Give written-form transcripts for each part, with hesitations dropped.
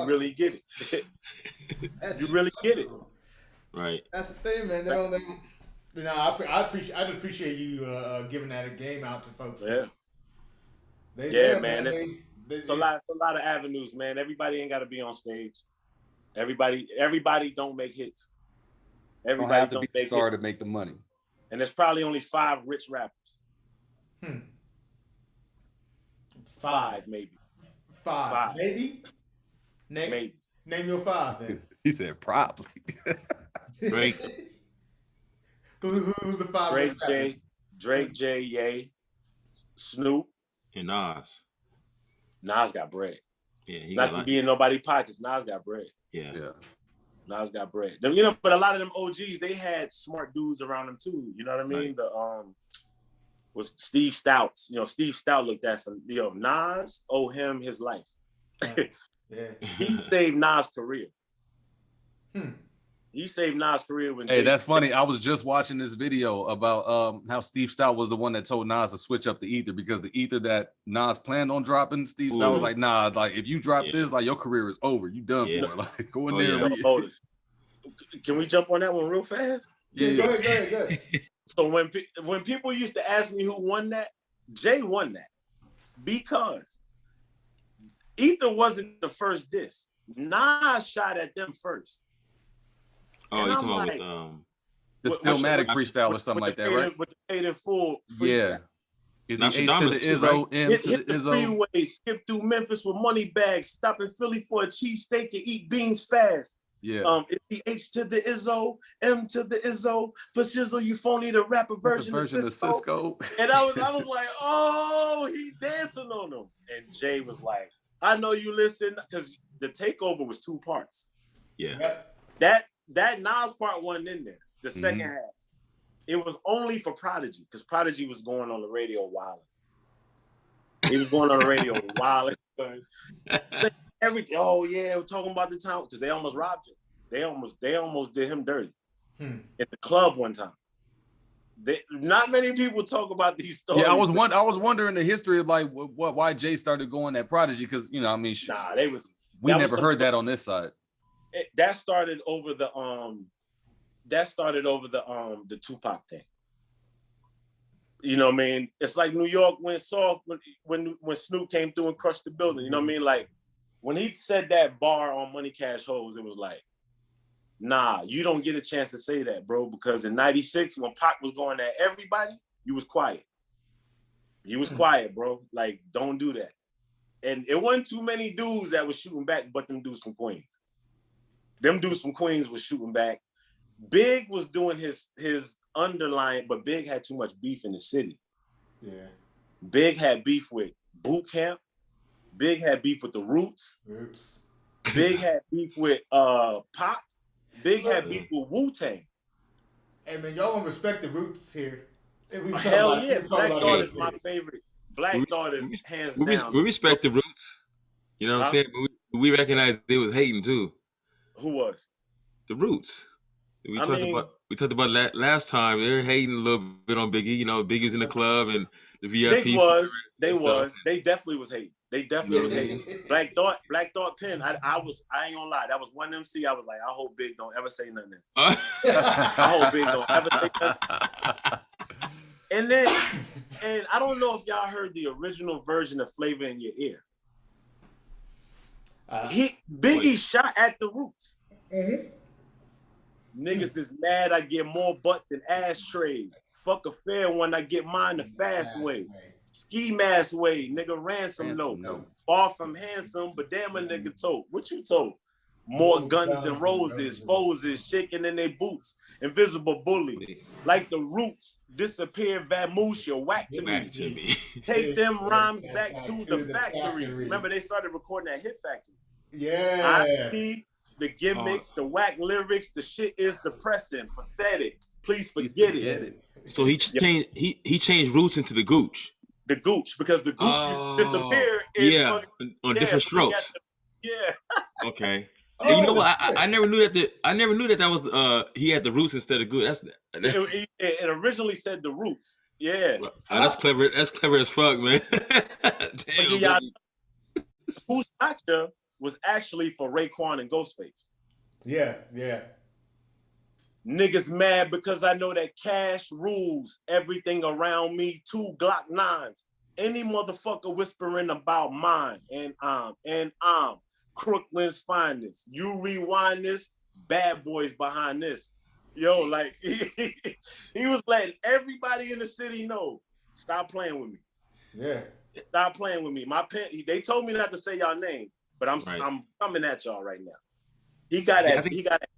really get it. You really get it. Right. That's the thing, man. They don't. You know, I just appreciate you giving that a game out to folks. Yeah. Man. It's a lot of avenues, man. Everybody ain't got to be on stage. Everybody don't make hits. Everybody don't have to be a star to make the money. And there's probably only 5 rich rappers. 5 maybe. 5 maybe. Maybe. Name your 5 then. He said probably. Drake. Who's the 5? Drake J, Ye, Snoop, and Nas. Nas got bread. Yeah, he not to be in nobody's pockets. Nas got bread. Yeah. Nas got bread. You know, but a lot of them OGs, they had smart dudes around them too. You know what I mean? Right. Was Steve Stouts. You know, Steve Stout looked at for Nas owe him his life. Yeah. He saved Nas' career. He saved Nas' career when. Hey, that's funny. I was just watching this video about how Steve Stout was the one that told Nas to switch up the ether, because the ether that Nas planned on dropping, Steve Stout was like, nah, like if you drop this, like your career is over. You done for it. Like go in there. Can we jump on that one real fast? Yeah. Go ahead. So when people used to ask me who won that, Jay won that, because Ether wasn't the first diss. Nas shot at them first. Oh, you're talking about the Stillmatic freestyle or something like that, right? With the paid in full freestyle. Yeah. Is he H to the Izzo, M to the Izzo? Freeway, skip through Memphis with money bags, stop in Philly for a cheesesteak and eat beans fast. Yeah. Is the H to the Izzo, M to the Izzo, for Shizzle, you phony the rapper version of Cisco. And I was like, oh, he dancing on them. And Jay was like, I know you listen, because the takeover was 2 parts. Yeah. That Nas part wasn't in there. The second half, it was only for Prodigy, because Prodigy was going on the radio wilding. He was going on the radio wilding. Everything. Oh yeah, we're talking about the time, because they almost robbed him. They almost did him dirty in the club one time. Not many people talk about these stories. Yeah, I was wondering the history of like why Jay started going at Prodigy, because I mean, we never heard that on this side. That started over the Tupac thing. You know what I mean? It's like New York went soft when Snoop came through and crushed the building. You know what I mean? Like when he said that bar on Money Cash Hoes, it was like, nah, you don't get a chance to say that, bro, because in '96 when Pac was going at everybody, you was quiet. You was quiet, bro. Like, don't do that. And it wasn't too many dudes that was shooting back, but them dudes from Queens. Them dudes from Queens was shooting back. Big was doing his underlying, but Big had too much beef in the city. Yeah. Big had beef with Boot Camp. Big had beef with the Roots. Big had beef with Pop. Big had beef with Wu-Tang. Hey man, y'all gonna respect the Roots here. Hell yeah, Black Thought is my favorite. Black Thought is hands down. We respect the Roots. You know what I'm saying? But we recognize they was hating too. Who was? The Roots. We talked about last time. They were hating a little bit on Biggie. You know, Biggie's in the club and the VIP. They definitely was hating. They definitely was hating. Black Thought Pen. I ain't gonna lie. That was one MC. I was like, I hope Big don't ever say nothing. I hope Big don't ever say nothing. And I don't know if y'all heard the original version of Flavor in Your Ear. Biggie shot at the Roots. Niggas is mad I get more butt than ashtrays. Fuck a fair one, I get mine the fast way. Ski mask way, nigga ransom note. Far from handsome, but damn a nigga told. What you told? More guns than roses, foes is shaking in their boots. Invisible bully. Like the Roots, disappear Vamusha, whack to me. Take them rhymes back to the factory. Remember they started recording at Hit Factory. Yeah. The gimmicks, the whack lyrics, the shit is depressing, pathetic. Please forget it. So he changed Roots into the Gooch. The Gooch, because the Gooch used to disappear on different strokes. Okay. And you know what? I never knew that was he had the Roots instead of Gooch. It originally said the Roots. Yeah. That's clever. That's clever as fuck, man. Damn. Who's Gotcha was actually for Raekwon and Ghostface. Yeah, yeah. Niggas mad because I know that cash rules everything around me. 2 Glock 9s. Any motherfucker whispering about mine, and I'm Crooklyn's finest. You rewind this, bad boys behind this. Yo, like he was letting everybody in the city know, stop playing with me. Yeah. Stop playing with me. They told me not to say y'all name, but I'm coming at y'all right now. He got at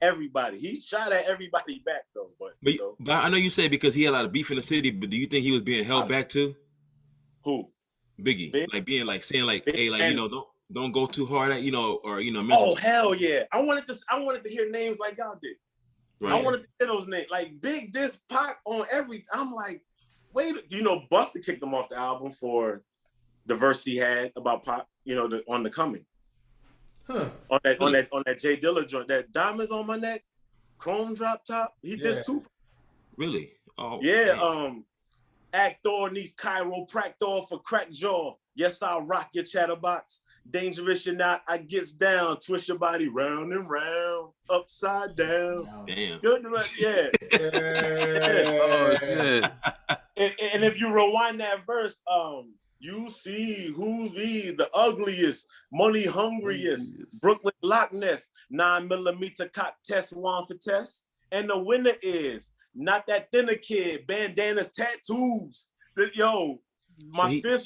everybody. He shot at everybody back though. But I know you say because he had a lot of beef in the city, but do you think he was being held back too? Who? Biggie. Big? Like being like saying like, hey, like, don't go too hard at, or Oh hell yeah. I wanted to hear names like y'all did. Right. I wanted to hear those names. Like Big Diss Pac on every. I'm like, wait, Busta kicked him off the album for the verse he had about Pac, on the coming. Huh. On that Jay Dilla joint, that diamonds on my neck, chrome drop top. He dissed too. Really? Oh yeah. Man. Actor needs chiropractor for crack jaw. Yes, I'll rock your chatterbox. Dangerous or not, I gets down. Twist your body round and round, upside down. Damn. Yeah. Oh shit. And if you rewind that verse, you see who's the ugliest, money hungriest, Brooklyn Loch Ness, 9mm cock test, one for test. And the winner is not that thinner kid, bandanas, tattoos. Yo, he did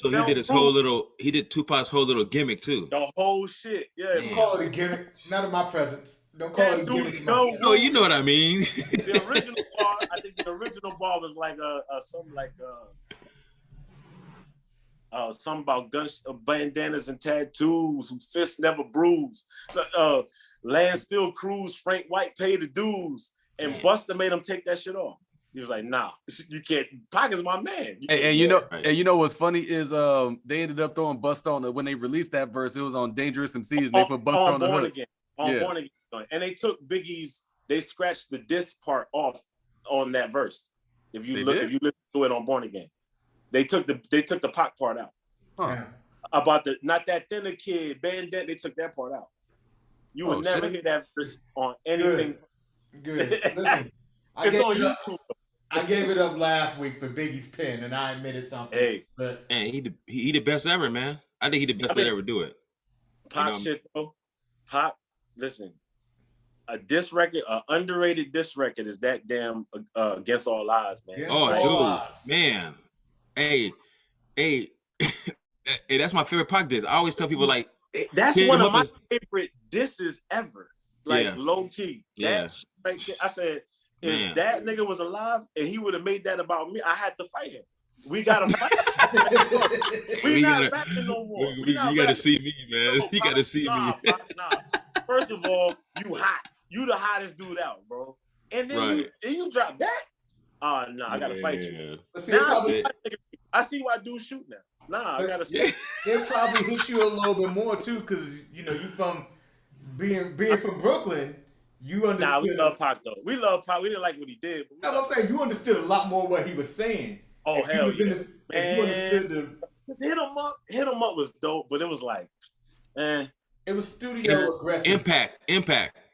Tupac's whole little gimmick too. The whole shit. Yeah. Don't call it a gimmick. Not in my presence. Don't call it a gimmick. No, you know what I mean. The original bar, I think the original bar was like something about guns, bandanas and tattoos, who fists never bruised. Land still cruise, Frank White paid the dues, and Busta made him take that shit off. He was like, nah, you can't. Pac is my man. And you know what's funny is they ended up throwing Busta on when they released that verse. It was on Dangerous MCs. And they put Busta on the hook. Born Again. And they took they scratched the diss part off on that verse. If you listen to it on Born Again, they took the Pac part out. Huh. About the not that thinner kid, bandana, they took that part out. You would never hear that verse on anything. Good. Listen, I gave it up last week for Biggie's pen, and I admitted something. Hey, but he the best ever, man. I think he the best that ever do it. Pac shit though. Pac, listen, a diss record, an underrated diss record is that damn Against All Odds, man. Dude, man. Hey, hey, that's my favorite Pac diss. I always tell people like that's one of my favorite disses ever. Like low key. That shit right there, I said, if that nigga was alive and he would have made that about me, I had to fight him. We gotta fight. We not rapping no more. You gotta see me, man. You gotta see me. Nah. First of all, you hot. You the hottest dude out, bro. And then you drop that. No, I gotta fight you. I see why dudes shoot now. Nah, I gotta see. It probably hit you a little bit more too, because you from being from Brooklyn. You understood. Nah, we love Pac though. We love Pac. We didn't like what he did. No, I'm saying you understood a lot more what he was saying. Oh hell yeah, man! You understood Hit him up was dope, but it was like, it was studio aggressive. Impact.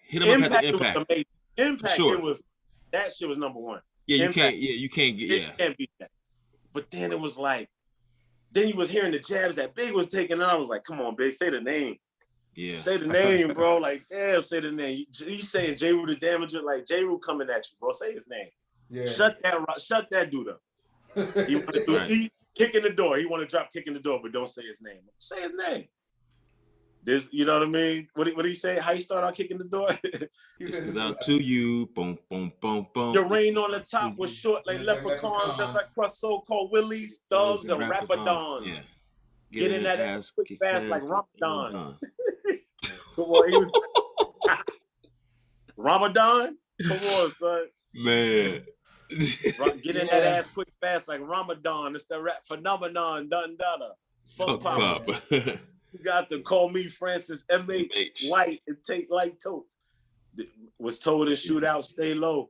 Hit him up at the Impact. Was amazing. Impact. Sure. It was that shit was number one. Yeah, Impact. you can't beat that. But then it was like, then you was hearing the jabs that Big was taking, and I was like, come on, Big, say the name. Yeah. Say the name, bro. Like, damn, say the name. You saying J. Rue the Damager, like J. Rue coming at you, bro. Say his name. Yeah. Shut that dude up. He want to do kick in the door. He want to drop kick in the door, but don't say his name. Say his name. This, you know what I mean? What did he say? How he start out kicking the door? He said, out to you, boom, boom, boom, boom. Your rain on the top was short like leprechauns, as I cross so-called willies, thugs, and rapadons. Yeah. Get in that ass quick fast like Ramadan. Come on, Ramadan? Come on, son. Man. Get in that ass quick fast like Ramadan. It's the rap phenomenon, done donna. Fuck pop. You got to call me Francis M.H. White and take light totes. Was told to shoot out, stay low.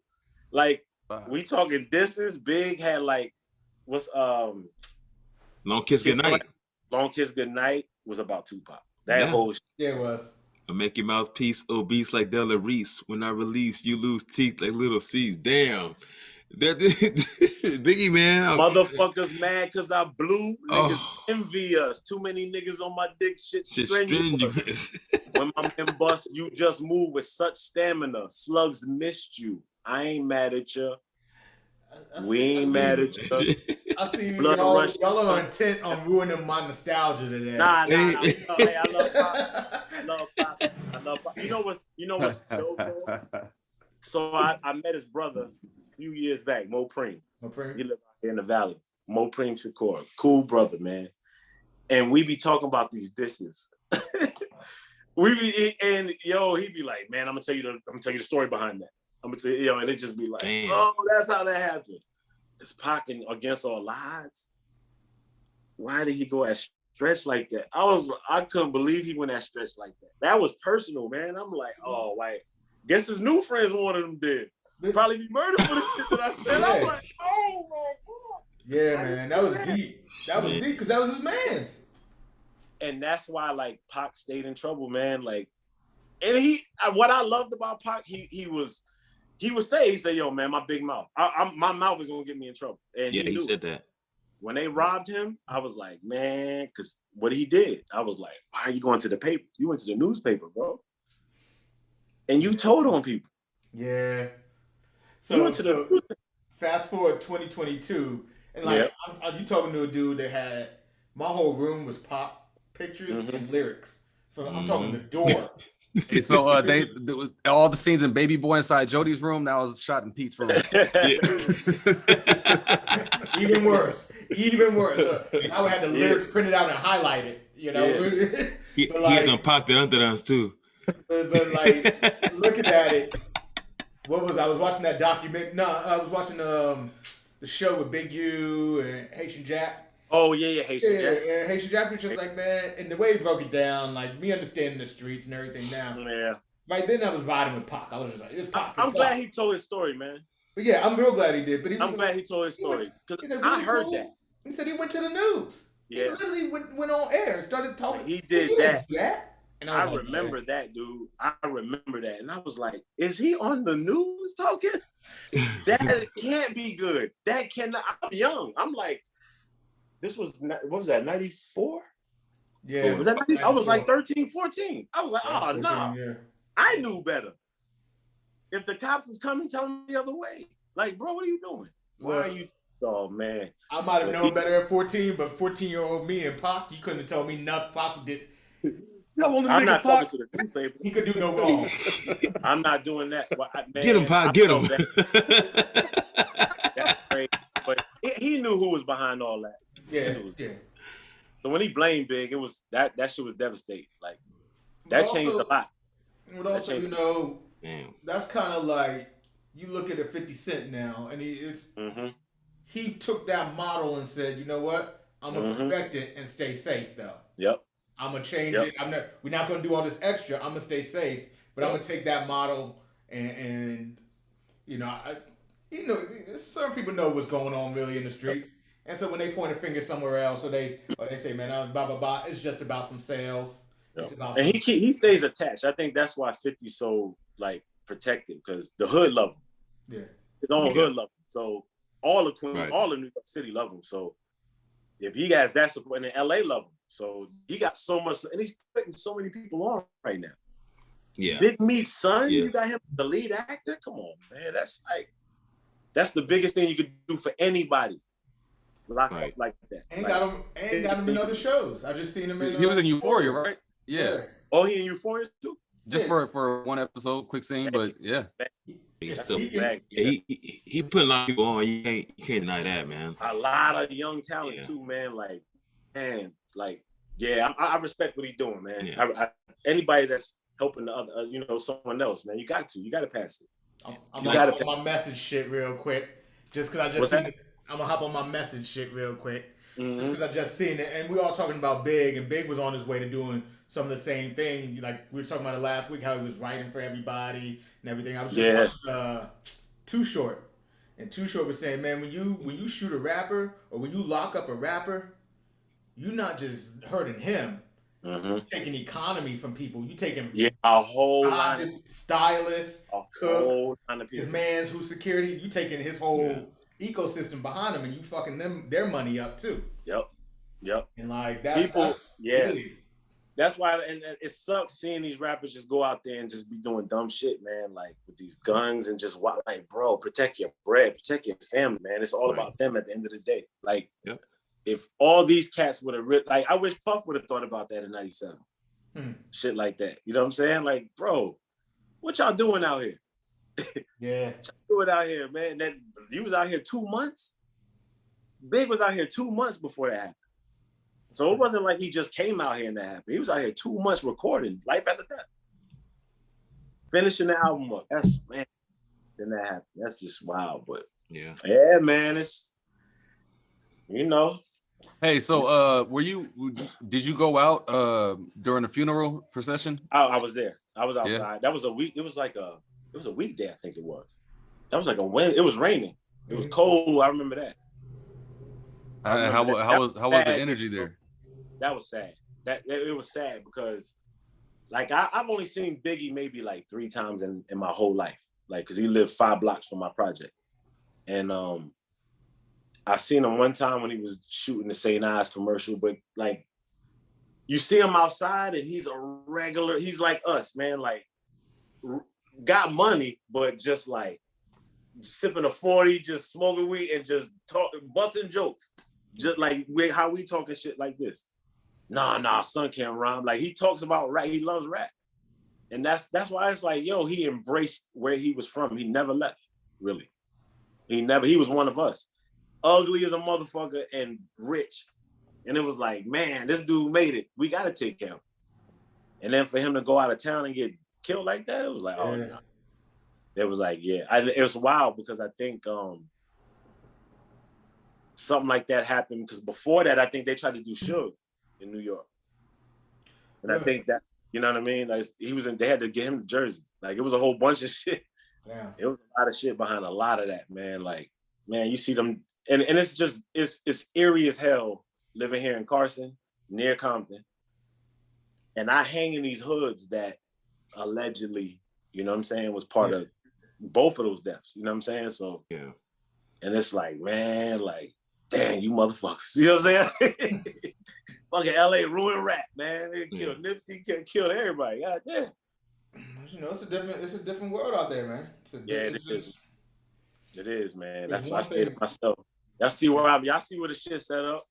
Like, we talking disses. Big had like, what's Long Kiss Goodnight. Long Kiss Goodnight was about Tupac. That whole shit. Yeah, it was. I make your mouthpiece obese like Della Reese. When I release, you lose teeth like little C's. Damn. That Biggie, man. Motherfuckers mad because I blew. Niggas Oh. envy us. Too many niggas on my dick. Shit strenuous. Strenuous. When my man bust, you just move with such stamina. Slugs missed you. I ain't mad at you. We ain't mad at you. I see Blood rush. y'all are intent on ruining my nostalgia today. Nah. Hey, I love Pop. I love Pop. You know what's dope, bro? So I met his brother a few years back, Mo Preem. He lived out here in the valley. Mo Preem Shakur. Cool brother, man. And we be talking about these disses. He'd be like, man, I'm gonna tell you the story behind that. I'm gonna tell you, and it just be like, damn. Oh, that's how that happened. It's Pac against all odds. Why did he go at stretch like that? I couldn't believe he went at stretch like that. That was personal, man. I'm like, oh, like, guess his new friends one of them did. Probably be murdered for the shit that I said. Yeah. I'm like, oh my God. Yeah, man, that was deep. That was deep because that was his man's. And that's why, like, Pac stayed in trouble, man. Like, and what I loved about Pac, he would say, yo, man, my big mouth. My mouth is gonna get me in trouble. And he said that. When they robbed him, I was like, man, because what he did, I was like, why are you going to the paper? You went to the newspaper, bro. And you told on people. Yeah. So fast forward 2022, and like you talking to a dude that had my whole room was Pop pictures and lyrics. So I'm talking the door. Hey, so all the scenes in Baby Boy inside Jody's room now was shot in Pete's room. Even worse. Look, I would have the lyrics printed out and highlighted. You know, he had them pocked it under us too. But like looking at it, I was watching that document. No, I was watching the show with Big U and Haitian Jack. Oh yeah, Haitian Jack. Yeah, Haitian Jack was just like, man, and the way he broke it down, like me understanding the streets and everything now. Yeah. Right then I was riding with Pac. I was just like, it's Pac. I'm glad he told his story, man. But yeah, I'm real glad he did. But I'm glad he told his story. Because I heard that. He said he went to the news. Yeah. He literally went on air and started talking. He did that. And I remember that, dude. I remember that. And I was like, is he on the news talking? That can't be good. That cannot. I'm young. I'm like, this was, what was that, 94? Yeah. Was that 94? I was like 13, 14. I was like, oh, no. Yeah. I knew better. If the cops is coming, tell them the other way. Like, bro, what are you doing? Why are you? Oh, man. I might have known better at 14, but 14-year-old me and Pac, you couldn't have told me nothing. Pac did. I'm not talking to the newspaper. He could do no wrong. I'm not doing that. Man, get him, Pac. Get him. That's crazy. But he knew who was behind all that. Yeah. So when he blamed Big, it was that shit was devastating. Like that changed a lot. But also, you know, that's kind of like you look at a 50 Cent now, and he took that model and said, you know what, I'm gonna perfect it and stay safe though. Yep. I'm gonna change it. We're not gonna do all this extra. I'm gonna stay safe, but I'm gonna take that model and you know, certain people know what's going on really in the streets. And so when they point a finger somewhere else, or they say, man, blah blah blah, it's just about some sales. Yep. It's about he stays attached. I think that's why 50's so like protected, because the hood love him. Yeah, his own hood love him. So all of Queens, all of New York City love him. So if he has that support, and LA love him, so he got so much, and he's putting so many people on right now. Yeah, Big Meech's son, you got him the lead actor. Come on, man, that's the biggest thing you could do for anybody. Like that. Ain't got him in other shows. I just seen him in. He was in Euphoria, right? Yeah. Oh, he in Euphoria too. Just for one episode, quick scene, but yeah. He put a lot of people on. You can't deny that, man. A lot of young talent too, man. I respect what he's doing, man. Yeah. Anybody that's helping the other, someone else, man, you got to pass it. I'm gonna hop on my message shit real quick, just because I just seen it. I'm gonna hop on my message shit real quick, just because I just seen it, and we all talking about Big, and Big was on his way to doing some of the same thing. Like we were talking about it last week, how he was writing for everybody and everything. I was just watching Too Short, and Too Short was saying, man, when you shoot a rapper or when you lock up a rapper, you're not just hurting him, taking economy from people. You taking a whole line of stylists, cook, his people. man's who's security. You taking his whole ecosystem behind him, and you fucking their money up too. Yep. And like that's really. That's why, and it sucks seeing these rappers just go out there and just be doing dumb shit, man. Like with these guns and just like, bro, protect your bread, protect your family, man. It's all about them at the end of the day. Like, if all these cats would have like, I wish Puff would have thought about that in '97. Shit like that. You know what I'm saying? Like, bro, what y'all doing out here? Yeah. What y'all doing out here, man? That you was out here 2 months. Big was out here 2 months before that happened. So it wasn't like he just came out here and that happened. He was out here 2 months recording Life After Death. Finishing the album up. That's, man, then that happened. That's just wild. But yeah, man, it's, you know. Hey, so did you go out during the funeral procession? I was there. I was outside. Yeah. That was a week. It was a weekday, I think it was. That was like a Wednesday. It was raining. It was cold. I remember that. How was the energy there? That was sad. It was sad because, like, I've only seen Biggie maybe like 3 times in my whole life, like, because he lived 5 blocks from my project, and I seen him one time when he was shooting the St. Ives commercial. But like, you see him outside, and he's a regular. He's like us, man. Like, got money, but just like sipping a 40, just smoking weed, and just busting jokes, just like how we talking shit like this. Nah, son can't rhyme. Like, he talks about rap. He loves rap. And that's why it's like, yo, he embraced where he was from. He never left, really. He was one of us. Ugly as a motherfucker and rich. And it was like, man, this dude made it. We got to take care of him. And then for him to go out of town and get killed like that, it was like, oh, no. It was like, it was wild because I think something like that happened because before that, I think they tried to do Suge in New York. And I think that, you know what I mean? Like, they had to get him to Jersey. Like, it was a whole bunch of shit. Yeah. It was a lot of shit behind a lot of that, man. Like, man, you see them, and it's just, it's eerie as hell living here in Carson, near Compton. And I hang in these hoods that allegedly, you know what I'm saying, was part of both of those deaths. You know what I'm saying? So, and it's like, man, like, damn, you motherfuckers. You know what I'm saying? Fucking LA ruined rap, man. They killed Nipsey, killed everybody. God damn. You know, it's a different world out there, man. It is, man. That's why I stay to myself. Y'all see where the shit set up?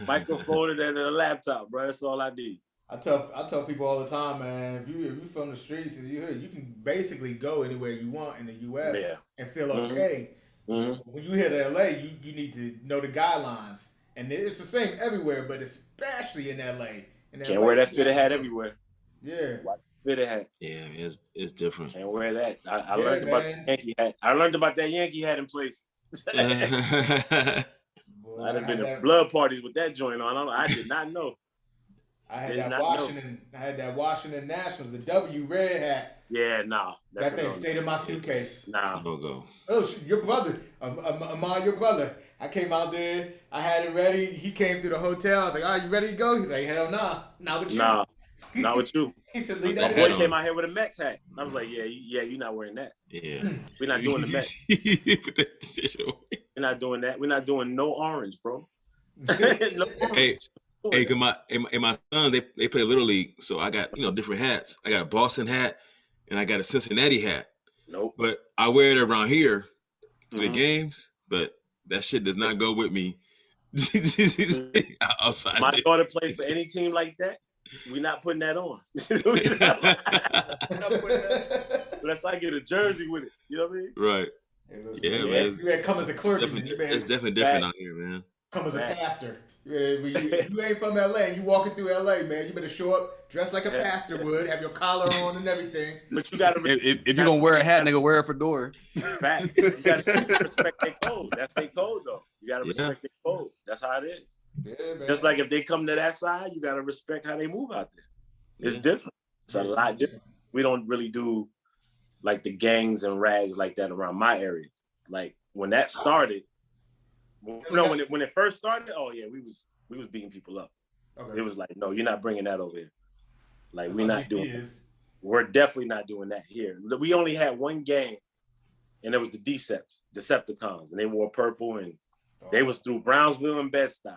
Microphone and a laptop, bro. That's all I need. I tell people all the time, man. If you from the streets and you can basically go anywhere you want in the U.S. and feel okay. Mm-hmm. When you hit LA, you need to know the guidelines, and it's the same everywhere, but especially in LA. Can't wear that fitted hat everywhere. Yeah, fitted hat. Yeah, it's different. Can't wear that. I learned about the Yankee hat. I learned about that Yankee hat in places. I'd have been at blood parties with that joint on. I did not know. I had that Washington Nationals, the W red hat. Yeah, nah. That thing stayed in my suitcase. Nah. Go. Oh, your brother. Amar, your brother. I came out there. I had it ready. He came to the hotel. I was like, "Oh, you ready to go?" He's like, "Hell nah. Not with you." Nah. Not with you. He said, "Leave that." My boy came out here with a Mets hat. I was like, "Yeah, you're not wearing that. Yeah, we're not doing the Mets. We're not doing that. We're not doing no orange, bro." No orange. Hey, cause my son they play Little League, so I got different hats. I got a Boston hat and I got a Cincinnati hat. Nope. But I wear it around here to the games, but that shit does not go with me outside. My daughter played for any team like that. We're not putting that on. Unless I get a jersey with it. You know what I mean? Right. Yeah, man. You gotta come as a clergyman. It's definitely different out here, man. Come as a pastor. You ain't from LA and you walking through LA, man. You better show up dressed like a pastor would, have your collar on and everything. But you gotta if you're gonna wear a hat, nigga, wear a fedora. Facts. You gotta respect their code. That's their code, though. You gotta respect their code. That's how it is. Yeah, man. Just like if they come to that side, you gotta respect how they move out there. It's different. It's a lot different. We don't really do like the gangs and rags like that around my area. Like when that started. No, when it first started, oh yeah, we was beating people up. It was like, no, you're not bringing that over here. Like, we're not doing that. We're definitely not doing that here. We only had one gang, and it was the Decepticons, and they wore purple, and they was through Brownsville and Bed-Stuy.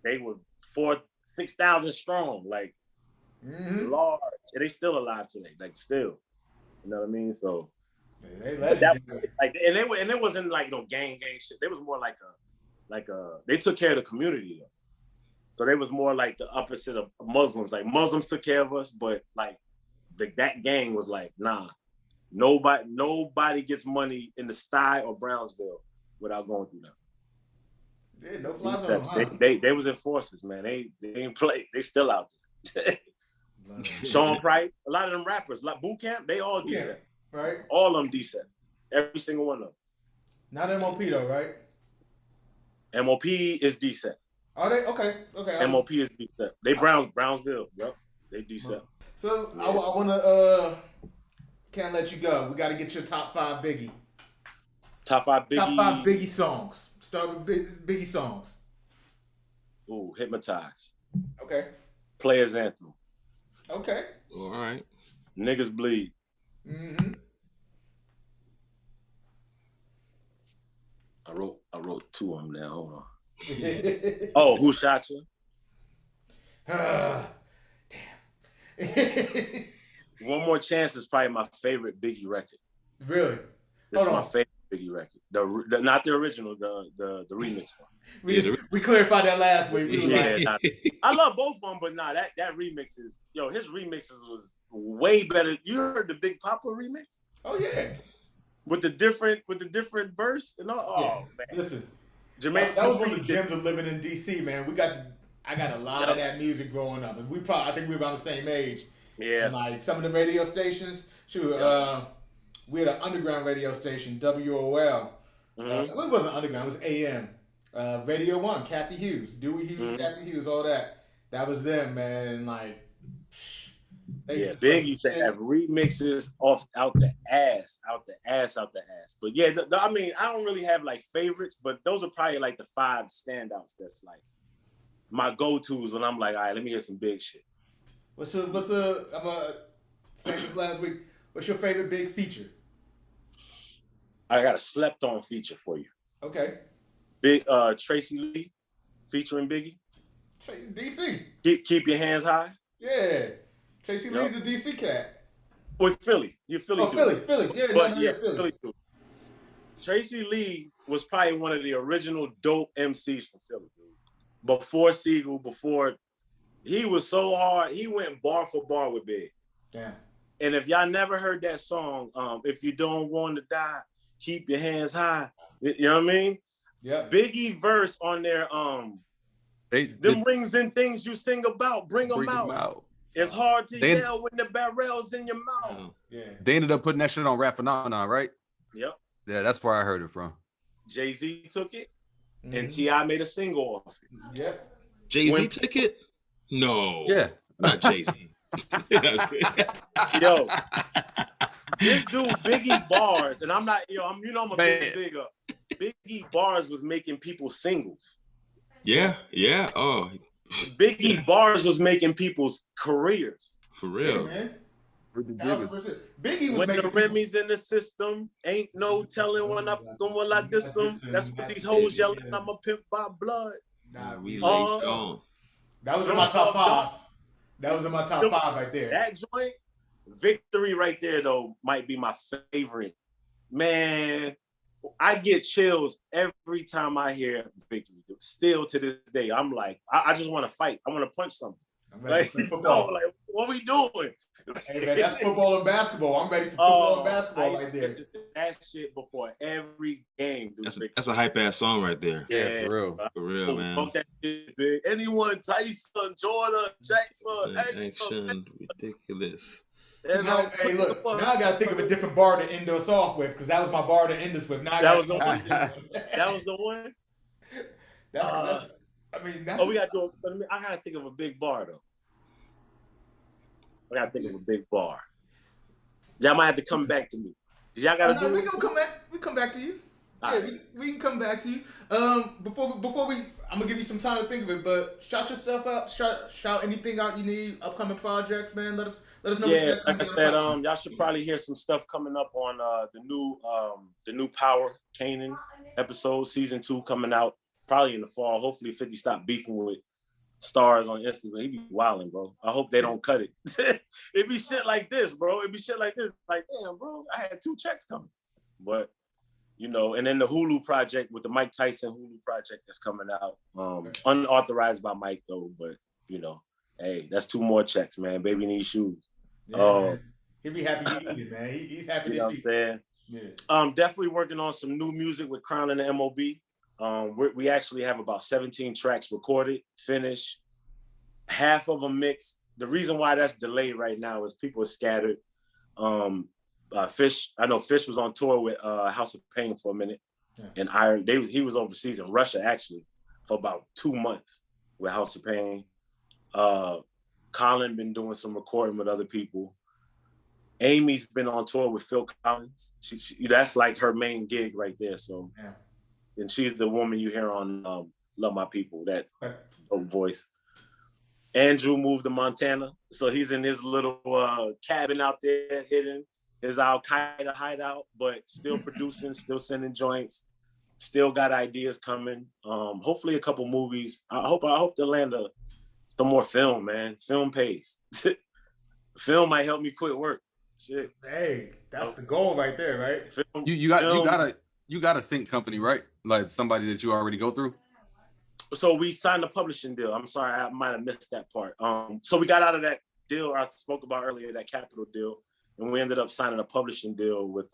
They were 6,000 strong, like large, and they still alive today, like still. You know what I mean? So, and it wasn't like no gang shit. They was more like they took care of the community though. So they was more like the opposite of Muslims. Like Muslims took care of us, but like that gang was like, nah, nobody gets money in the Sty or Brownsville without going through them. Yeah, no flies on them, huh? They was enforcers, man. They didn't play. They still out there. Sean Price, a lot of them rappers, like Boot Camp, they all decent. Right. All of them decent. Every single one of them. Not MOP though, right? MOP is decent. Are they? Okay. MOP is decent. They Brownsville. Yep. They decent. So yeah. I want to can't let you go. We got to get your top 5 Biggie. Top 5 Biggie songs. Start with Biggie songs. Ooh, Hypnotize. Okay. Players Anthem. Okay. All right. Niggas Bleed. Mm-hmm. I wrote 2 of them now. Hold on. Oh, Who Shot You? Damn. One More Chance is probably my favorite Biggie record. Really? This is my favorite Biggie record. The not the original, the remix one. We clarified that last week. I love both of them, but that remix is his remixes was way better. You heard the Big Papa remix? Oh yeah. With the different verse and all. Yeah. Oh man. Listen, Jermaine, that was one of the gems of living in DC, man. I got a lot of that music growing up, and I think we were around the same age. Yeah. And like some of the radio stations, we had an underground radio station, WOL. It wasn't underground, it was AM. Radio 1, Kathy Hughes, Dewey Hughes, Kathy Hughes, all that. That was them, man. And like, Big used to have remixes out the ass. But yeah, I mean, I don't really have like favorites, but those are probably like the 5 standouts. That's like my go-tos when I'm like, all right, let me hear some Big shit. I'm gonna say this last week. What's your favorite Big feature? I got a slept on feature for you. Okay. Big Tracy Lee featuring Biggie. DC. Keep your hands high. Yeah. Tracy Lee's the DC cat. With Philly. You're Philly. Oh, dude. Philly. Yeah, but Philly. Dude. Tracy Lee was probably one of the original dope MCs from Philly, dude. Before Siegel, he was so hard. He went bar for bar with Big. Damn. And if y'all never heard that song, if you don't want to die, keep your hands high. You know what I mean? Yeah. Biggie verse on there. Them rings and things you sing about, bring them out. It's hard to yell when the barrel's in your mouth. Yeah. They ended up putting that shit on Rap Phenomenon, right? Yep. Yeah, that's where I heard it from. Jay-Z took it, and T.I. made a single off it. Yep. Jay-Z took it? No. Yeah. Not Jay-Z. Yo, this dude Biggie bars, and I'm a big up. Biggie bars was making people singles. Yeah. Oh. Biggie bars was making people's careers. For real. Yeah, Biggie was when making the Remy's in the system, ain't no telling when I diss them. That's what these hoes yelling. I'm a pimp by blood. Nah, we laid on. That was in my top 5. That was in my top 5 right there. That joint, Victory right there though, might be my favorite. Man, I get chills every time I hear Victory. Still to this day, I'm like, I just want to fight. I want to punch something. I'm ready for football. Like, what we doing? Hey man, that's football and basketball. I'm ready for football and basketball right there. That shit before every game, dude. That's a hype ass song right there. Yeah, for real, man. That shit, big. Anyone, Tyson, Jordan, Jackson, action, ridiculous. Hey, look. Now I gotta think of a different bar to end us off with, because that was my bar to end us with. Now that was the one. That was the one. That's. Oh, we got to. I gotta think of a big bar though. I gotta think of a big bar. Y'all might have to come back to me. Y'all gotta do. We gonna come back. We come back to you. Yeah, we can come back to you. Before we, I'm gonna give you some time to think of it, but shout your stuff out. Shout anything out you need. Upcoming projects, man. Let us know. Yeah, what you got like I said, y'all should probably hear some stuff coming up on the new Power Kanan episode, season 2 coming out probably in the fall. Hopefully 50 stop beefing with stars on Instagram. He be wilding, bro. I hope they don't cut it. It be shit like this, bro. It be shit like this. Like, damn, bro, I had 2 checks coming. But you know, and then the Hulu project with the Mike Tyson Hulu project that's coming out. Unauthorized by Mike though, but you know, hey, that's 2 more checks, man. Baby needs shoes. Yeah, he'll be happy to eat it, man. He's happy to eat it. You know what I'm saying? Yeah. Definitely working on some new music with Crown and the MOB. We actually have about 17 tracks recorded, finished, half of them mixed. The reason why that's delayed right now is people are scattered. Fish, I know Fish was on tour with House of Pain for a minute in Ireland. He was overseas in Russia actually for about 2 months with House of Pain. Colin been doing some recording with other people. Amy's been on tour with Phil Collins. She that's like her main gig right there. So, and she's the woman you hear on Love My People, that dope voice. Andrew moved to Montana, so he's in his little cabin out there hidden. His Al-Qaeda hideout, but still producing, still sending joints, still got ideas coming. Hopefully a couple movies. I hope to land some more film, man. Film pays. Film might help me quit work. Shit. Hey, that's the goal right there, right? Film, you got a sync company, right? Like somebody that you already go through? So we signed a publishing deal. I'm sorry, I might have missed that part. So we got out of that deal I spoke about earlier, that Capital deal. And we ended up signing a publishing deal with,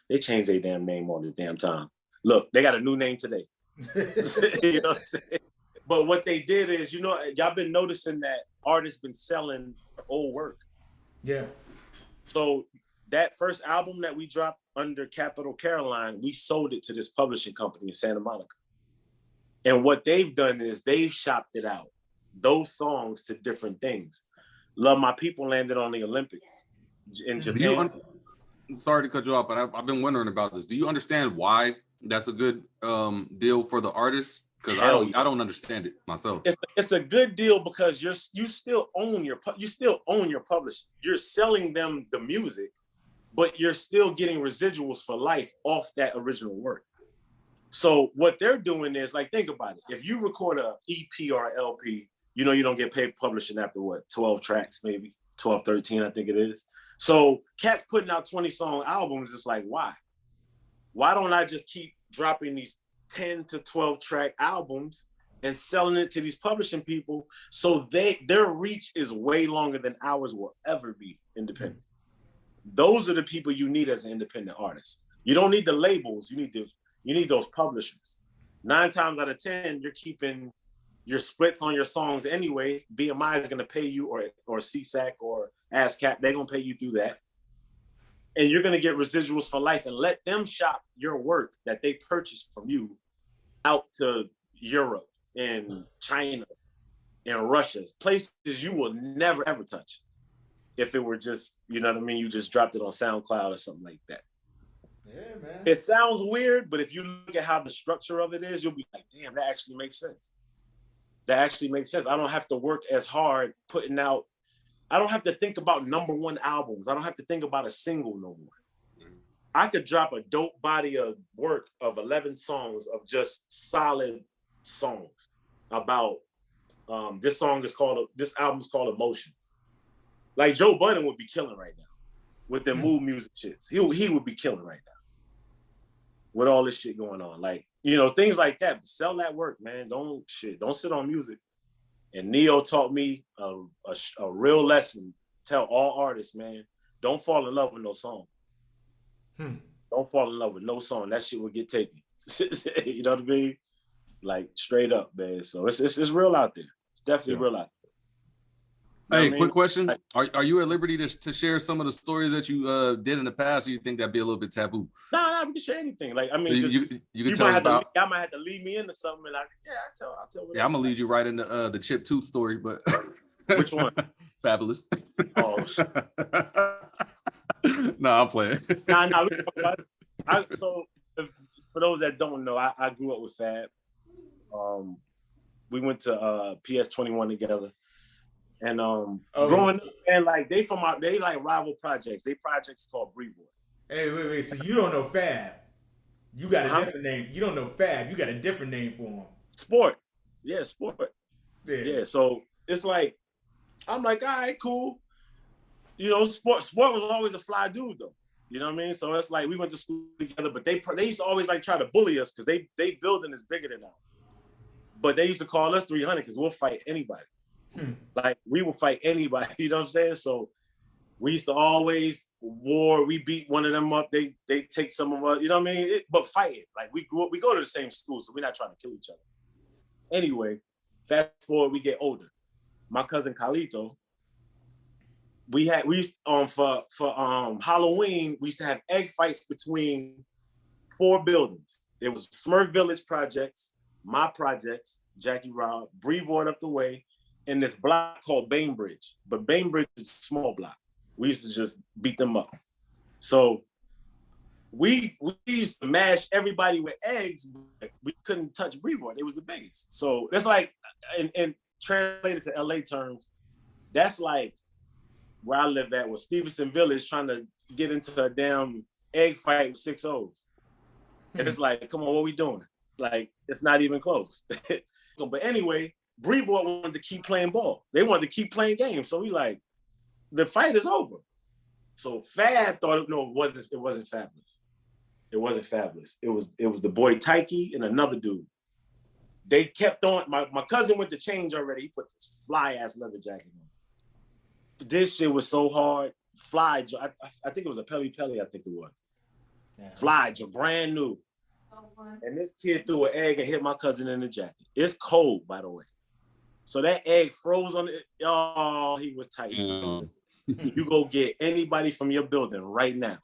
they changed their damn name all this damn time. Look, they got a new name today. You know what I'm saying? But what they did is, you know, y'all been noticing that artists been selling old work. Yeah. So that first album that we dropped under Capital Caroline, we sold it to this publishing company in Santa Monica. And what they've done is they've shopped it out, those songs to different things. Love My People landed on the Olympics in Japan. Sorry to cut you off, but I've been wondering about this. Do you understand why that's a good deal for the artist? Because I don't understand it myself. It's a good deal because you still own your publishing. You're selling them the music, but you're still getting residuals for life off that original work. So what they're doing is, like, think about it. If you record a EP or an LP, you know you don't get paid publishing after 12 tracks, maybe 12, 13, I think it is. So cats putting out 20-song albums, it's like, why? Why don't I just keep dropping these 10 to 12 track albums and selling it to these publishing people so their reach is way longer than ours will ever be independent. Those are the people you need as an independent artist. You don't need the labels, you need those publishers. 9 times out of 10, you're keeping your splits on your songs anyway. BMI is gonna pay you, or CSAC or ASCAP, they're gonna pay you through that. And you're gonna get residuals for life, and let them shop your work that they purchased from you out to Europe and China and Russia, places you will never ever touch if it were just, you know what I mean, you just dropped it on SoundCloud or something like that. Yeah, man. It sounds weird, but if you look at how the structure of it is, you'll be like, damn, that actually makes sense. That actually makes sense. I don't have to work as hard putting out, I don't have to think about #1 albums. I don't have to think about a single no more. I could drop a dope body of work of 11 songs of just solid songs about, this album's called Emotions. Like Joe Budden would be killing right now with their mood music shits. He would be killing right now with all this shit going on. Like, you know, things like that. But sell that work, man. Don't sit on music. And Neo taught me a real lesson. Tell all artists, man, don't fall in love with no song. Don't fall in love with no song. That shit will get taken. You know what I mean? Like, straight up, man. So it's real out there. It's definitely real out there. Hey, quick question. Are you at liberty to share some of the stories that you did in the past, or you think that'd be a little bit taboo? No, we can share anything. Like, I mean, so you can tell us about. I might have to lead me into something, and I'll tell. Yeah, I'm gonna lead you right into the Chip Tooth story, but which one? Fabolous. Oh shit. No, I'm playing. Nah. So for those that don't know, I grew up with Fab. We went to PS21 together. And growing up, and like they like rival projects. They projects called Brevoort. Hey, wait. So you don't know Fab? You got a different name. You don't know Fab. You got a different name for him. Sport. Yeah, Sport. Yeah. So it's like, I'm like, all right, cool. You know, Sport was always a fly dude though. You know what I mean? So it's like we went to school together, but they used to always like try to bully us because they building is bigger than ours. But they used to call us 300 because we'll fight anybody. Like we will fight anybody. You know what I'm saying? So we used to always war. We beat one of them up. They take some of us. You know what I mean? But fight it. Like we grew up. We go to the same school, so we're not trying to kill each other. Anyway, fast forward, we get older. My cousin Carlito. We used for Halloween, we used to have egg fights between 4 buildings. It was Smurf Village projects, my projects, Jackie Rob, Brevoort up the way, and this block called Bainbridge. But Bainbridge is a small block. We used to just beat them up. So we used to mash everybody with eggs, but we couldn't touch Brevoort. It was the biggest. So that's like, and translated to LA terms, that's like where I live at was Stevenson Village trying to get into a damn egg fight with 6 O's. And it's like, come on, what we doing? Like, it's not even close. But anyway, Brevoort wanted to keep playing ball. They wanted to keep playing games. So we like, the fight is over. So Fab thought, no, it wasn't Fabolous. It wasn't Fabolous. It was the boy Tyke and another dude. They kept on, my cousin went to change already. He put this fly ass leather jacket on. This shit was so hard. I think it was a Peli, I think it was. Yeah. Fly, brand new. And this kid threw an egg and hit my cousin in the jacket. It's cold, by the way. So that egg froze on it. Oh, he was tight. You go get anybody from your building right now.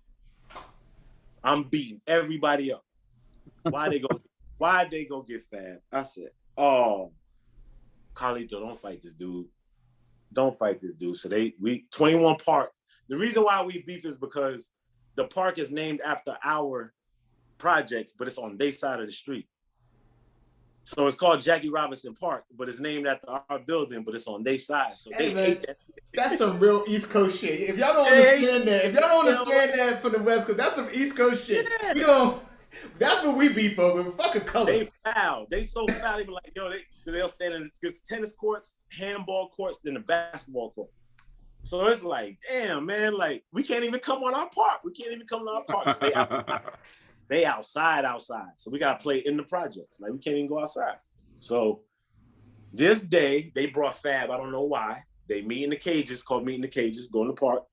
I'm beating everybody up. Why'd they go get Fab? I said, oh, Carlito, don't fight this dude. Don't fight this dude. So 21 Park. The reason why we beef is because the park is named after our projects, but it's on their side of the street. So it's called Jackie Robinson Park, but it's named after our building, but it's on their side. So they hate that. That's some real East Coast shit. If y'all don't understand that from the West Coast, that's some East Coast shit. Yeah. We don't. That's what we beef over. Fucking color. They foul. They so foul. They be like, yo, they'll stand in the tennis courts, handball courts, then the basketball court. So it's like, damn, man, like we can't even come on our park. We can't even come on our park. They outside. So we gotta play in the projects. Like we can't even go outside. So this day they brought Fab. I don't know why. They meet in the cages, called meet in the cages, go in the park,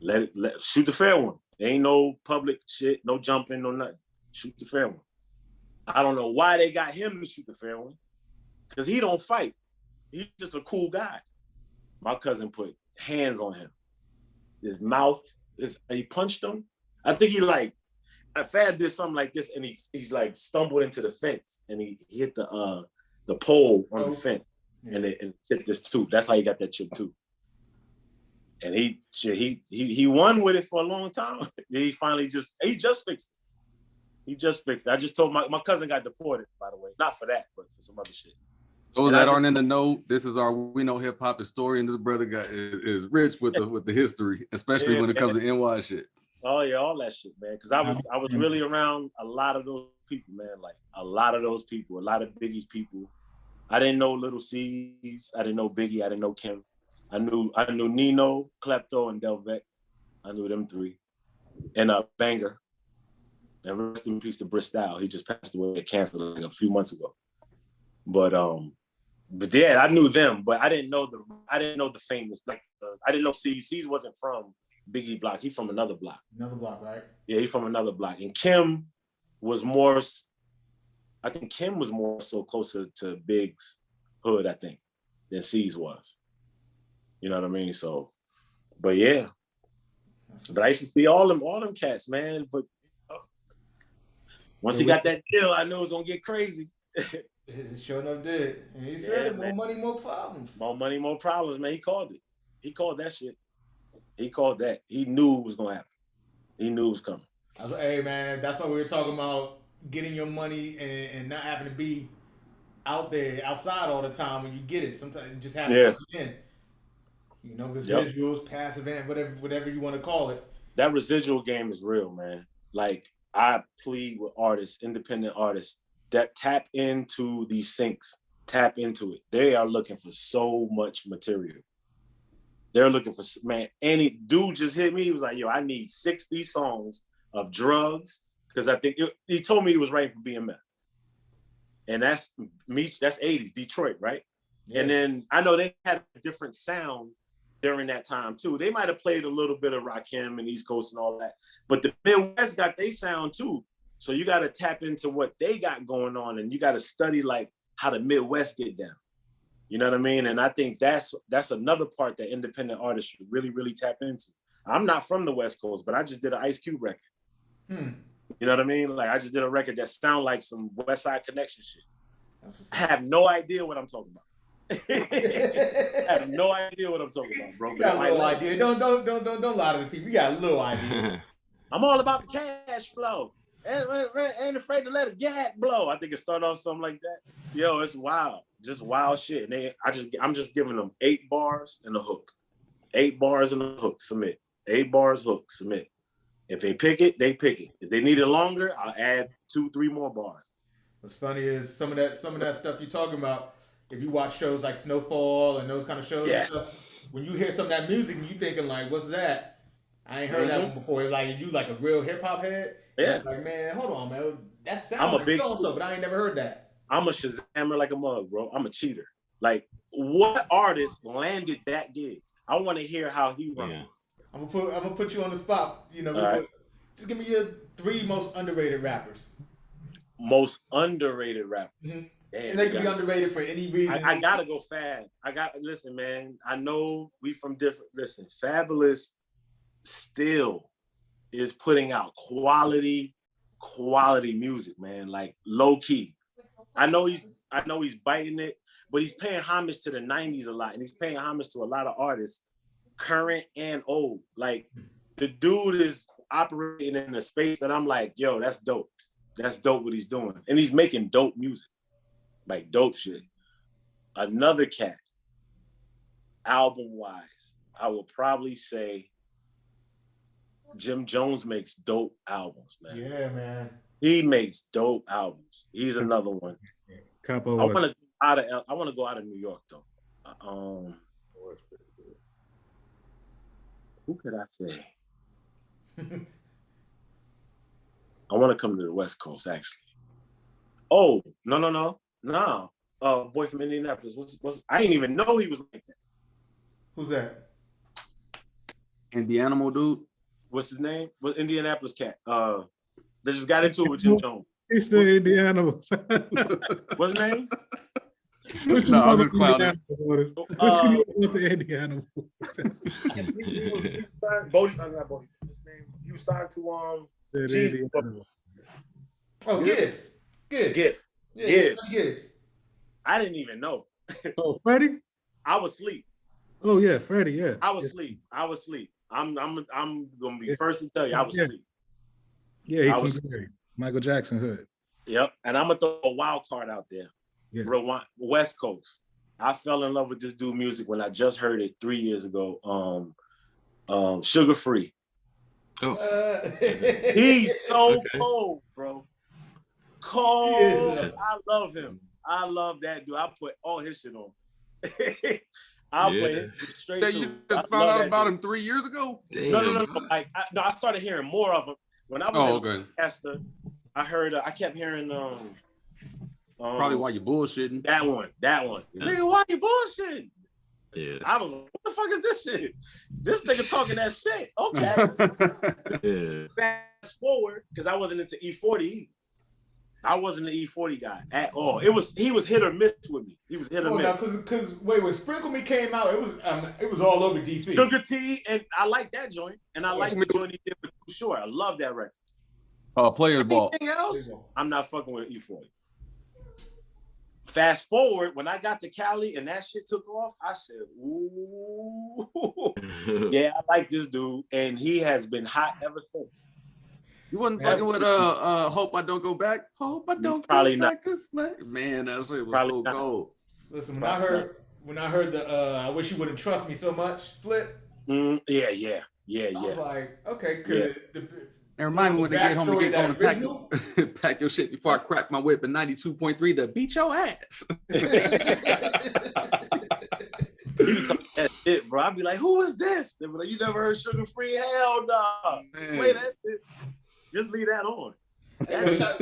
let shoot the fair one. There ain't no public shit, no jumping, no nothing. Shoot the fair one. I don't know why they got him to shoot the fair one. Because he don't fight. He's just a cool guy. My cousin put hands on him. His mouth, he punched him. I think Fab did something like this and he's like stumbled into the fence and he hit the pole on the fence and chipped this tooth. That's how he got that chip too. And he won with it for a long time. He just fixed it. He just fixed it. I just told my cousin got deported, by the way. Not for that, but for some other shit. Those that aren't in the know, this is our We Know Hip Hop historian. This brother is rich with the history, especially when it comes to NY shit. Oh yeah, all that shit, man. Because I was really around a lot of those people, man. Like a lot of those people, a lot of Biggie's people. I didn't know Little C's. I didn't know Biggie. I didn't know Kim. I knew Nino, Klepto, and Delvec. I knew them 3. And Banger. And rest in peace to Bristol. He just passed away of cancer like a few months ago. But yeah, I knew them, but I didn't know the famous. Like I didn't know C's. C's wasn't from Biggie block. He from another block. Another block, right? Yeah, he from another block. And Kim was more. I think Kim was more so closer to Big's hood, I think, than C's was. You know what I mean? So, but yeah. But I used to see all them cats, man. But once he got that deal, I knew it was gonna get crazy. It sure enough did. And he said more money, more problems. More money, more problems, man. He called it. He called that shit. He called that. He knew it was gonna happen. He knew it was coming. Hey man, that's what we were talking about getting your money and not having to be out there outside all the time when you get it. Sometimes you just have to come in. You know, residuals, passive and whatever you want to call it. That residual game is real, man. Like, I plead with artists, independent artists, that tap into these syncs, tap into it. They are looking for so much material. They're looking for, man, any dude just hit me. He was like, yo, I need 60 songs of drugs. Because I think he told me he was writing for BMF. And that's 80s, Detroit, right? Yeah. And then I know they had a different sound during that time too. They might have played a little bit of Rakim and East Coast and all that, but the Midwest got their sound too. So you got to tap into what they got going on, and you got to study like how the Midwest get down. You know what I mean? And I think that's another part that independent artists should really, really tap into. I'm not from the West Coast, but I just did an Ice Cube record. You know what I mean? Like, I just did a record that sound like some West Side Connection shit. I have no idea what I'm talking about. I have no idea what I'm talking about, bro. You got a little idea. Don't lie to the people. You got a little idea. I'm all about the cash flow. Ain't afraid to let a gat blow. I think it started off something like that. Yo, it's wild. Just wild shit. And I'm just giving them 8 bars and a hook. 8 bars and a hook, submit. 8 bars, hook, submit. If they pick it, they pick it. If they need it longer, I'll add 2-3 more bars. What's funny is some of that stuff you're talking about. If you watch shows like Snowfall and those kind of shows, and stuff, when you hear some of that music, you thinking like, "What's that?" I ain't heard that one before. It's like you like a real hip hop head. Yeah. Like, man, hold on, man. That sounds like big so, but I ain't never heard that. I'm a Shazammer like a mug, bro. I'm a cheater. Like, what artist landed that gig? I want to hear how he runs. Yeah. I'm gonna put you on the spot. You know, right. Just give me your 3 most underrated rappers. Most underrated rappers. Mm-hmm. Damn, and they can be underrated for any reason. I gotta go fast. Listen, man. I know we from different. Listen, Fabolous still is putting out quality music, man. Like, low key. I know he's biting it, but he's paying homage to the 90s a lot, and he's paying homage to a lot of artists, current and old. Like, the dude is operating in a space that I'm like, yo, that's dope. That's dope what he's doing. And he's making dope music. Like, dope shit. Another cat, album-wise, I will probably say Jim Jones makes dope albums, man. Yeah, man. He makes dope albums. He's another one. I want to go out of New York though. Who could I say? I want to come to the West Coast, actually. Oh, no. Boy from Indianapolis. What's I didn't even know he was like that. Who's that? Indianimal dude. What's his name? What Indianapolis cat? They just got into it with Jim Jones. He's the Indianapolis. What's his name? No, I'm just clowning. The Indianapolis. He was signed to Gibbs. Gibbs. I didn't even know. Oh, Freddie? I was asleep. Oh yeah, Freddie. Yeah. I was asleep. I'm gonna be first to tell you I was asleep. Yeah, he's from Gary. Michael Jackson hood. Yep. And I'm gonna throw a wild card out there. Yeah. West Coast. I fell in love with this dude music when I just heard it 3 years ago. Sugar Free. Oh. He's so cold, bro. Cold. I love him. I love that dude. I put all his shit on. I'll play it straight. So you just found out about him 3 years ago? Damn. No. I started hearing more of him when I was in Lancaster. I heard. I kept hearing. Probably why you bullshitting. That one. Nigga, why you bullshitting? Yeah. I was like, what the fuck is this shit? This nigga talking that shit. Okay. Yeah. Fast forward, because I wasn't into E40 either. I wasn't an E40 guy at all. He was hit or miss with me. He was hit or miss. Because when Sprinkle Me came out, it was all over DC. Sugar T, and I like that joint, and I like the joint he did with Too Short. I love that record. Players Ball. Anything else? I'm not fucking with E40. Fast forward, when I got to Cali and that shit took off, I said, ooh, yeah, I like this dude, and he has been hot ever since. You wasn't fucking with Hope I Don't Go Back. Hope I Don't Probably Go not. Back to Smack. Man, that shit was Probably so not. cold. Listen, when I heard the I wish you wouldn't trust me so much, Flip. Yeah. I was like, okay, cause Yeah. And remind me when they get home to get going and pack your shit before I crack my whip in 92.3 to beat your ass. He was talking that shit, bro. I'd be like, who is this? They were like, you never heard Sugar Free? Hell no. Play that shit. Just leave that on. Shout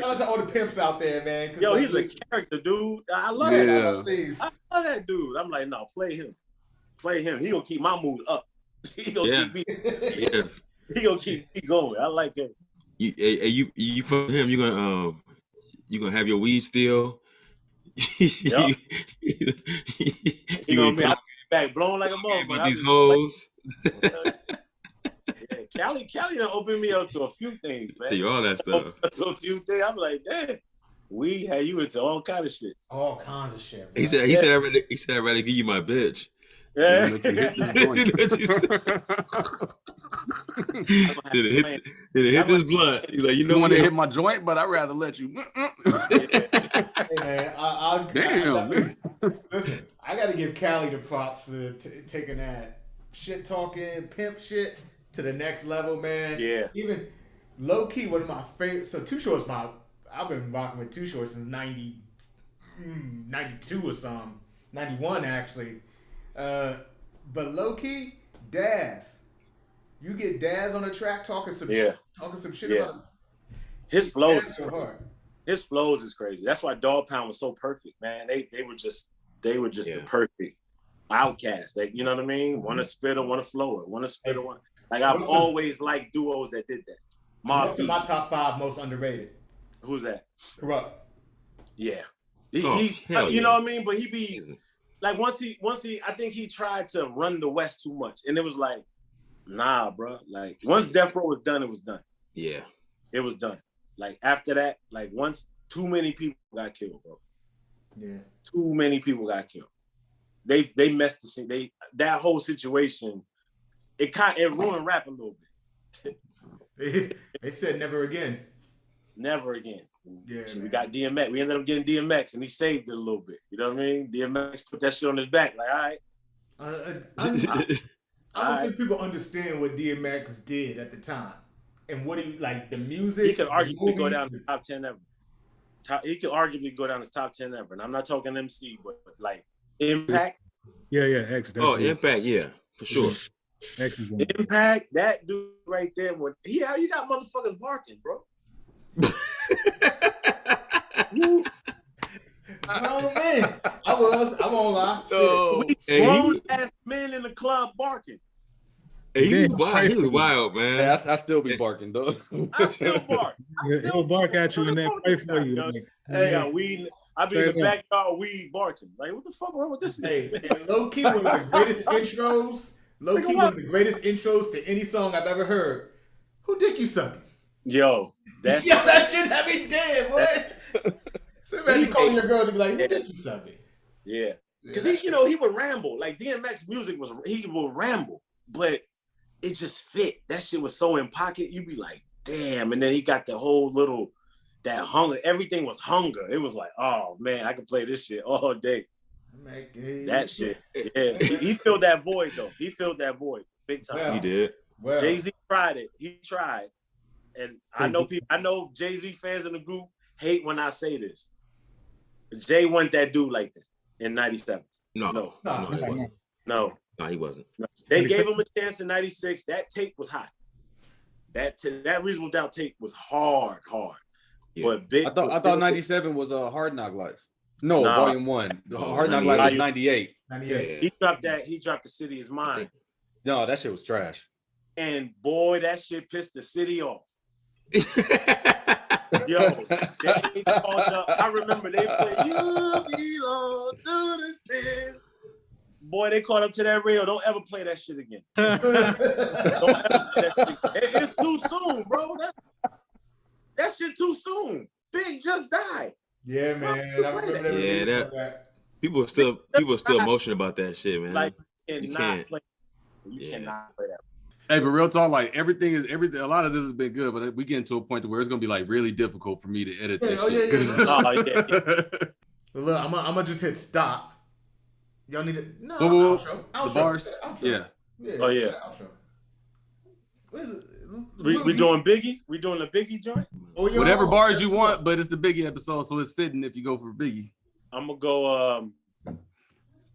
out to all the pimps out there, man. Yo, he's a character, dude. I love that. I love that dude. I'm like, no, play him. Play him. He gonna keep my mood up. He gonna keep me. He gonna keep me going. I like him. You for him, you gonna have your weed still. Yep. You know what I mean? I back blown like a motherfucker. These hoes. Yeah, Cali done opened me up to a few things, man. Tell you all that stuff. To a few things. I'm like, damn, we had you into all kind of shit. All kinds of shit. Bro. He said I'd rather give you my bitch. Yeah. Did it hit this blunt? He's like, you want to hit my joint, but I'd rather let you. Hey, man, listen, I got to give Cali the props for taking that shit talking, pimp shit to the next level, man. Yeah. Even low key, one of my favorite. So Too Short's I've been rocking with Too Short since 92 or something, 91 actually. But low key, Daz, you get Daz on the track talking some shit about him. His flows is crazy. His flows is crazy. That's why Dog Pound was so perfect, man. They were just the perfect outcast. You know what I mean? One a spitter, one a flower, one a spitter, one. Like I've always liked duos that did that. What's my top 5 most underrated? Who's that? Corrupt. Yeah. You know what I mean? But he be like once he I think he tried to run the West too much. And it was like, nah, bro. Like once Death Row was done, it was done. Yeah. It was done. Like after that, like once too many people got killed, bro. Yeah. Too many people got killed. They messed the scene. That whole situation, it ruined rap a little bit. They said never again. Never again. Yeah. We got DMX. We ended up getting DMX, and he saved it a little bit. You know what I mean? DMX put that shit on his back. Like, all right. I don't think people understand what DMX did at the time and what he like the music. He could arguably go down to the top 10 ever. He could arguably go down as top 10 ever, and I'm not talking MC, but like Impact. Yeah, X. Definitely. Impact, yeah, for sure. Impact, that dude right there. You got motherfuckers barking, bro. Oh man, I won't lie. No. We grown ass men in the club barking. Hey, he was wild, man. Hey, I still be barking, though. I still bark. He'll bark at you and then pray for you. I be in the backyard weed barking. Like, what the fuck wrong with this? Hey, low key one of the greatest intros. Low key one of the greatest intros to any song I've ever heard. Who dick you sucking? Yo, that shit had me dead, boy. So imagine calling your girl to be like, who dick you sucking? Yeah. Because he would ramble. Like DMX music he would ramble, but it just fit. That shit was so in pocket. You'd be like, damn. And then he got the whole that hunger. Everything was hunger. It was like, oh man, I could play this shit all day. That shit. Yeah. He filled that void though. He filled that void big time. Well, he did. Well, Jay-Z tried it. He tried. And I know Jay-Z fans in the group hate when I say this. Jay wasn't that dude like that in 97. No, he wasn't. No, he wasn't. No. They gave him a chance in 96. That tape was hot. That Reasonable Doubt tape was hard. Yeah. But Big I thought 97 was a Hard Knock Life. No, Volume 1. Hard Knock Life was 98. 98. He dropped The City Is Mine. No, that shit was trash. And boy, that shit pissed the city off. Yo, they called up. I remember they played "You Belong to the Sin." Boy, they called up to that rail. Don't ever play that shit again. Don't ever play that shit. It's too soon, bro. That shit too soon. Big just died. Yeah, man. I remember that. People are still emotional about that shit, man. Like you cannot play that. Hey, but real talk, like everything. A lot of this has been good, but we get to a point where it's gonna be like really difficult for me to edit this shit. Look, I'm gonna just hit stop. Y'all need to outro. The bars. Outro. Yeah. Oh yeah. We doing Biggie? We doing the Biggie joint? Whatever bars you want, but it's the Biggie episode, so it's fitting if you go for Biggie. I'm gonna go.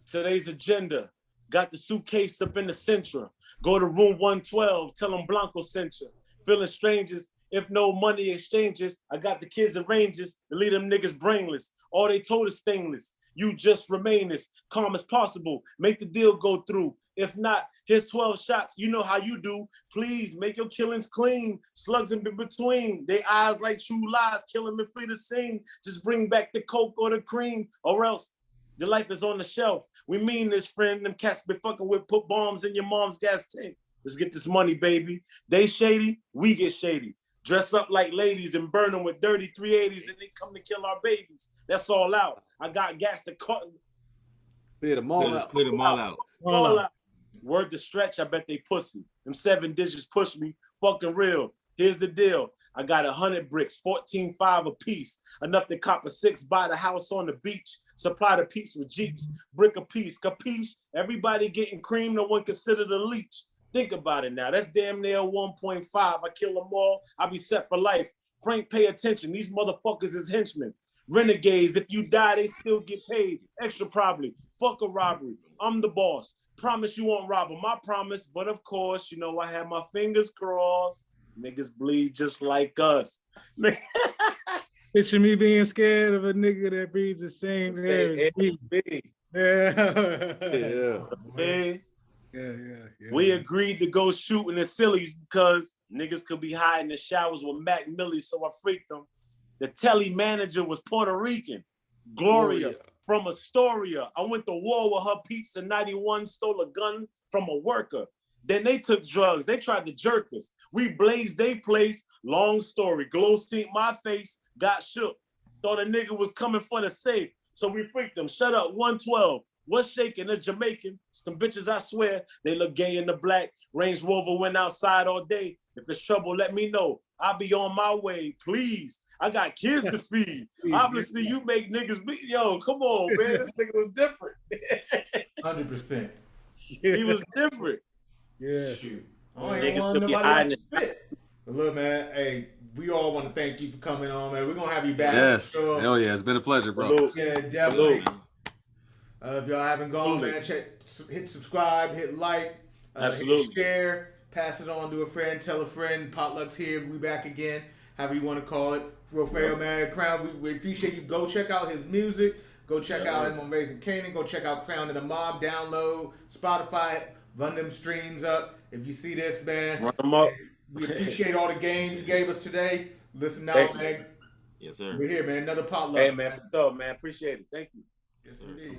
Today's agenda. Got the suitcase up in the Centra. Go to room 112. Tell them Blanco sent you. Feeling strangers. If no money exchanges, I got the kids and ranges to leave them niggas brainless. All they told is stainless. You just remain as calm as possible. Make the deal go through. If not, here's 12 shots. You know how you do. Please make your killings clean. Slugs in between. They eyes like true lies. Kill them and flee the scene. Just bring back the coke or the cream, or else your life is on the shelf. We mean this, friend. Them cats been fucking with, put bombs in your mom's gas tank. Let's get this money, baby. They shady, we get shady. Dress up like ladies and burn them with dirty 380s, and they come to kill our babies. That's all out. I got gas to cut. Clear them all out. Clear them all out. All out. Word to Stretch, I bet they pussy. Them 7 digits push me. Fucking real. Here's the deal. I got 100 bricks, 14.5 a piece. Enough to cop a 6, buy the house on the beach. Supply the peeps with Jeeps. Brick a piece. Capiche? Everybody getting cream, no one considered a leech. Think about it now. That's damn near 1.5. I kill them all. I be set for life. Frank, pay attention. These motherfuckers is henchmen. Renegades. If you die, they still get paid. Extra probably. Fuck a robbery. I'm the boss. Promise you won't rob them. I promise. But of course, you know, I have my fingers crossed. Niggas bleed just like us. Picture me being scared of a nigga that breathes the same air as me. Yeah. We agreed to go shoot in the Sillies because niggas could be hiding in the showers with Mac Millie, so I freaked them. The telly manager was Puerto Rican. Gloria from Astoria. I went to war with her peeps in 91, stole a gun from a worker. Then they took drugs. They tried to jerk us. We blazed they place. Long story. Glow seen my face, got shook. Thought a nigga was coming for the safe. So we freaked them. Shut up, 112. What's shaking? A Jamaican. Some bitches, I swear, they look gay in the black. Range Rover went outside all day. If it's trouble, let me know. I'll be on my way, please. I got kids to feed. Obviously, you make niggas be. Yo, come on, man. This nigga was different. 100%. He was different. Yeah. Shoot. Niggas could be hiding. Look, man, hey, we all want to thank you for coming on, man. We're going to have you back. Yes. Hell yeah. It's been a pleasure, bro. Yeah, definitely. If y'all haven't gone, man, hit subscribe, hit like, hit share, pass it on to a friend, tell a friend. Potluck's here. We back again. However you want to call it. Wilfredo, man, Crown, we appreciate you. Go check out his music. Go check out him on Raising Canaan. Go check out Crown and the Mob. Download Spotify. Run them streams up. If you see this, man, run them up. We appreciate all the game you gave us today. Listen out, man. Yes, sir. We're here, man. Another Potluck. Hey, man. What's up, man? Appreciate it. Thank you. Yes, indeed.